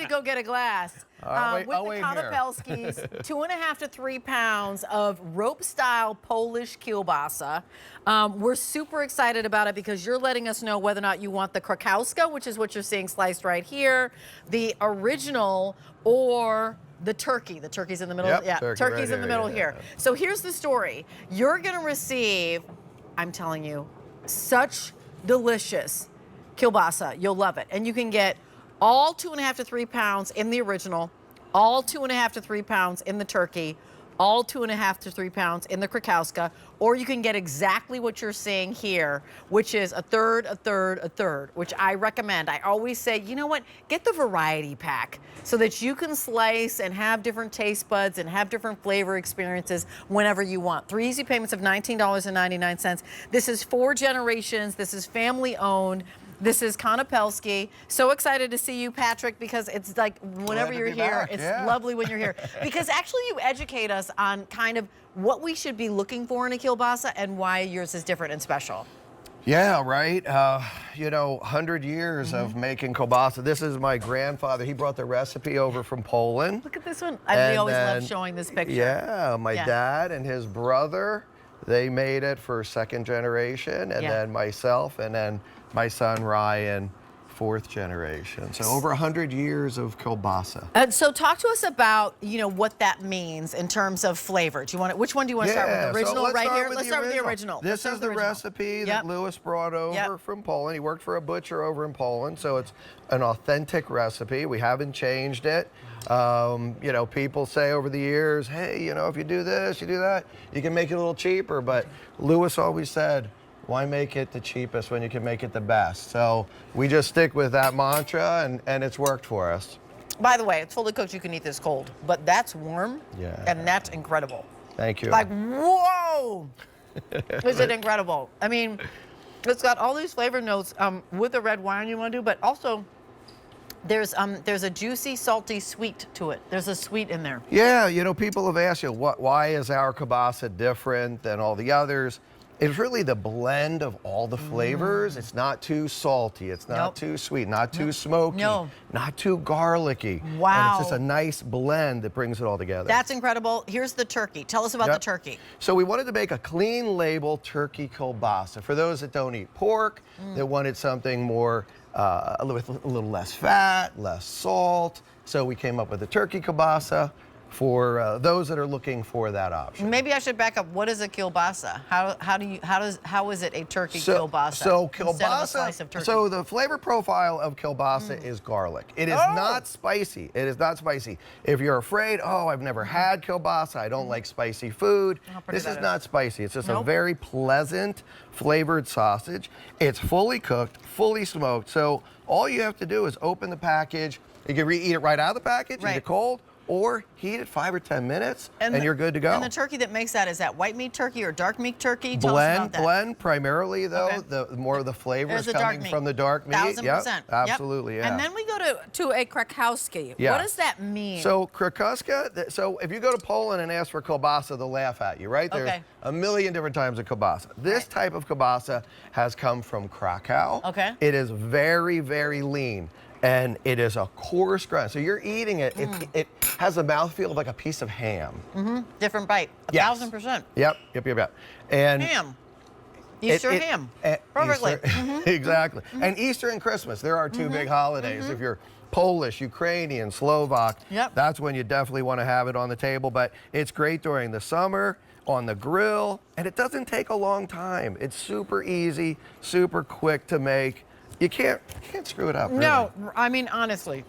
to go get a glass. With the Konopelski's, 2.5 to 3 pounds of rope-style Polish kielbasa. We're super excited about it because you're letting us know whether or not you want the Cookouts, which is what you're seeing sliced right here, the original, or the turkey. The turkey's in the middle. Yep, yeah, turkey's right in the middle here. So here's the story. You're going to receive, I'm telling you, such delicious kielbasa. You'll love it. And you can get all 2.5 to 3 pounds in the original, all 2.5 to 3 pounds in the turkey, all 2.5 to 3 pounds in the Cookouts, or you can get exactly what you're seeing here, which is a third, a third, a third, which I recommend. I always say, you know what, get the variety pack so that you can slice and have different taste buds and have different flavor experiences whenever you want. 3 easy payments of $19.99. This is 4 generations. This is family owned. This is Konopelski. So excited to see you, Patrick, because it's like whenever you're here, it's lovely when you're here. Because actually you educate us on kind of what we should be looking for in a kielbasa and why yours is different and special. Yeah, right. You know, 100 years of making kielbasa. This is my grandfather. He brought the recipe over from Poland. Look at this one. We always love showing this picture. Yeah, my dad and his brother, they made it for 2nd generation, and then myself, and then my son Ryan, 4th generation. So over 100 years of kielbasa. And so talk to us about, you know, what that means in terms of flavor. Do you want which one do you want to start with? Original right here? Let's start with the original. This is the recipe that Louis brought over from Poland. He worked for a butcher over in Poland, so it's an authentic recipe. We haven't changed it. You know, people say over the years, hey, you know, if you do this, you do that, you can make it a little cheaper. But Louis always said, why make it the cheapest when you can make it the best? So we just stick with that mantra, and it's worked for us. By the way, it's fully cooked. You can eat this cold, but that's warm, and that's incredible. Thank you. Like, whoa! Is it incredible? I mean, it's got all these flavor notes with the red wine you want to do, but also there's a juicy, salty sweet to it. There's a sweet in there. Yeah, you know, people have asked you, why is our kielbasa different than all the others? It's really the blend of all the flavors. It's not too salty. It's not too sweet, not too smoky, not too garlicky. Wow. And it's just a nice blend that brings it all together. That's incredible. Here's the turkey. Tell us about the turkey. So we wanted to make a clean label turkey kielbasa. For those that don't eat pork, that wanted something more, a little less fat, less salt. So we came up with the turkey kielbasa for those that are looking for that option. Maybe I should back up. What is a kielbasa? How is it a turkey kielbasa? So kielbasa, instead of a slice of turkey? So the flavor profile of kielbasa is garlic. It is not spicy. It is not spicy. If you're afraid, oh, I've never had kielbasa, I don't like spicy food, this is not spicy. It's just a very pleasant flavored sausage. It's fully cooked, fully smoked. So all you have to do is open the package. You can eat it right out of the package, eat it cold, or heat it 5 or 10 minutes, and you're good to go. And the turkey that makes that, is that white meat turkey or dark meat turkey? Tell us about that. Blend primarily, though. The more of the flavors coming from the dark meat. 1000%. Yep, absolutely, And then we go to a Krakowski. What does that mean? So Krakowska, so if you go to Poland and ask for kielbasa, they'll laugh at you, right? There's a million different types of kielbasa. This type of kielbasa has come from Krakow. It is very, very lean. And it is a coarse grind. So you're eating it, it has a mouthfeel of like a piece of ham. Different bite, 1000%. Yep. And ham. Easter ham. Perfectly. Easter, exactly. And Easter and Christmas, there are 2 big holidays. If you're Polish, Ukrainian, Slovak, that's when you definitely want to have it on the table. But it's great during the summer, on the grill, and it doesn't take a long time. It's super easy, super quick to make. You can't screw it up. Really. No, I mean, honestly,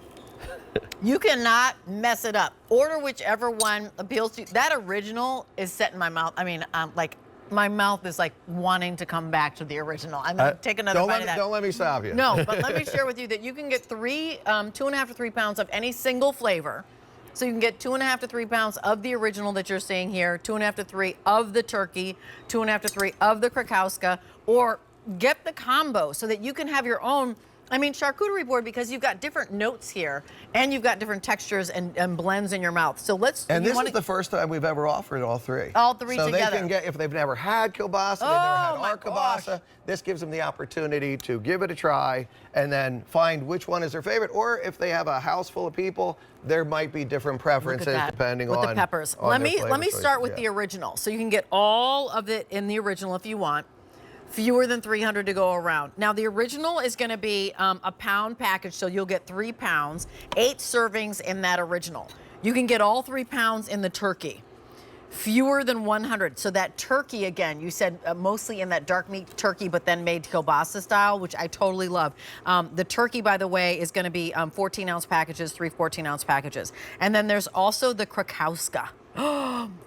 you cannot mess it up. Order whichever one appeals to you. That original is set in my mouth. I mean, like, my mouth is like wanting to come back to the original. I'm going to take another bite of that. Don't let me stop you. No, but let me share with you that you can get 2.5 to 3 pounds of any single flavor. So you can get 2.5 to 3 pounds of the original that you're seeing here, 2.5 to 3 of the turkey, 2.5 to 3 of the Krakowska, or get the combo so that you can have your own I mean, charcuterie board, because you've got different notes here, and you've got different textures and blends in your mouth. So let's. And this is the first time we've ever offered all three. All three so together. So they can get, if they've never had kielbasa, they've never had our kielbasa, this gives them the opportunity to give it a try and then find which one is their favorite. Or if they have a house full of people, there might be different preferences depending on the peppers. On let me start with the original. So you can get all of it in the original if you want. Fewer than 300 to go around. Now the original is going to be a pound package, so you'll get 3 pounds, 8 servings in that original. You can get all 3 pounds in the turkey. Fewer than 100. So that turkey, again, you said mostly in that dark meat turkey, but then made kielbasa style, which I totally love. The turkey, by the way, is going to be 14-ounce packages, 3 14-ounce packages. And then there's also the Krakowska.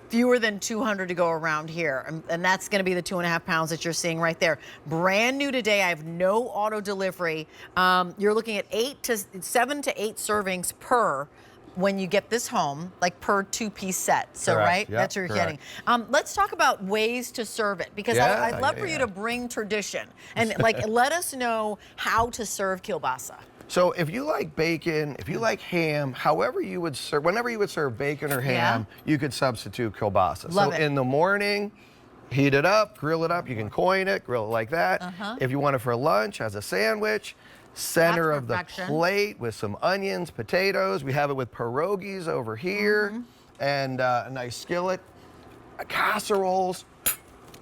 Fewer than 200 to go around here. And that's going to be the 2.5 pounds that you're seeing right there. Brand new today. I have no auto delivery. You're looking at 7 to 8 servings per when you get this home, like per 2-piece set. So, correct. right? Yep, that's what you're correct. getting. Let's talk about ways to serve it, because I'd love for you to bring tradition and like let us know how to serve kielbasa. So if you like bacon, if you like ham, however you would serve, whenever you would serve bacon or ham, you could substitute kielbasa. Love so it. in the morning, heat it up, grill it up. You can coin it, grill it like that. If you want it for lunch as a sandwich, center of the plate with some onions, potatoes. We have it with pierogies over here, and a nice skillet, casseroles,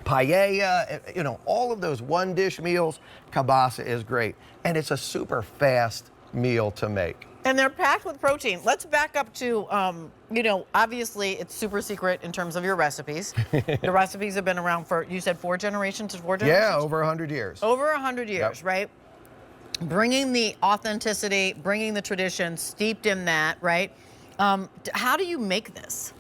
paella, you know, all of those one-dish meals. Kielbasa is great, and it's a super fast meal to make. And they're packed with protein. Let's back up to, you know, obviously it's super secret in terms of your recipes. The recipes have been around for, you said 4 generations? Yeah, over 100 years. Over 100 years, right? Bringing the authenticity, bringing the tradition, steeped in that, right? How do you make this?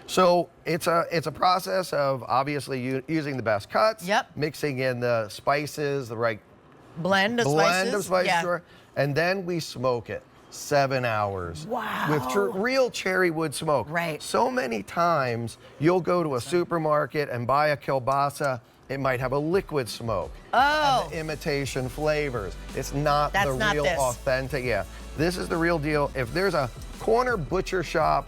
So it's a process of obviously using the best cuts, mixing in the spices, the right blend of spices, sure, and then we smoke it 7 hours. Wow. With real cherry wood smoke. Right. So many times you'll go to a supermarket and buy a kielbasa. It might have a liquid smoke. And the imitation flavors. It's not the real authentic. Yeah, this is the real deal. If there's a corner butcher shop,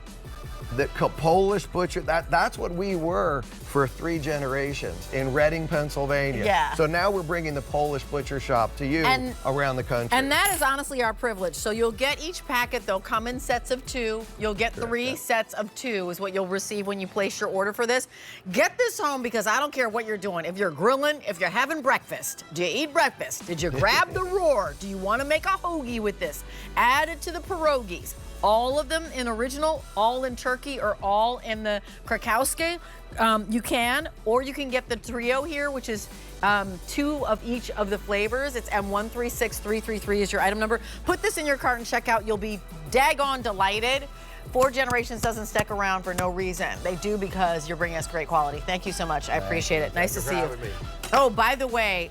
that Polish butcher, that's what we were for 3 generations in Reading, Pennsylvania. Yeah. So now we're bringing the Polish butcher shop to you around the country. And that is honestly our privilege. So you'll get each packet, they'll come in sets of 2. You'll get 3 sets of 2 is what you'll receive when you place your order for this. Get this home, because I don't care what you're doing. If you're grilling, if you're having breakfast, do you eat breakfast? Did you grab the roar? Do you want to make a hoagie with this? Add it to the pierogies. All of them in original, all in turkey, or all in the Krakowski. You can, or you can get the trio here, which is 2 of each of the flavors. It's M136333 is your item number. Put this in your cart and check out. You'll be daggone delighted. 4 generations doesn't stick around for no reason. They do because you're bringing us great quality. Thank you so much. I appreciate it. Nice to see you. Oh, by the way,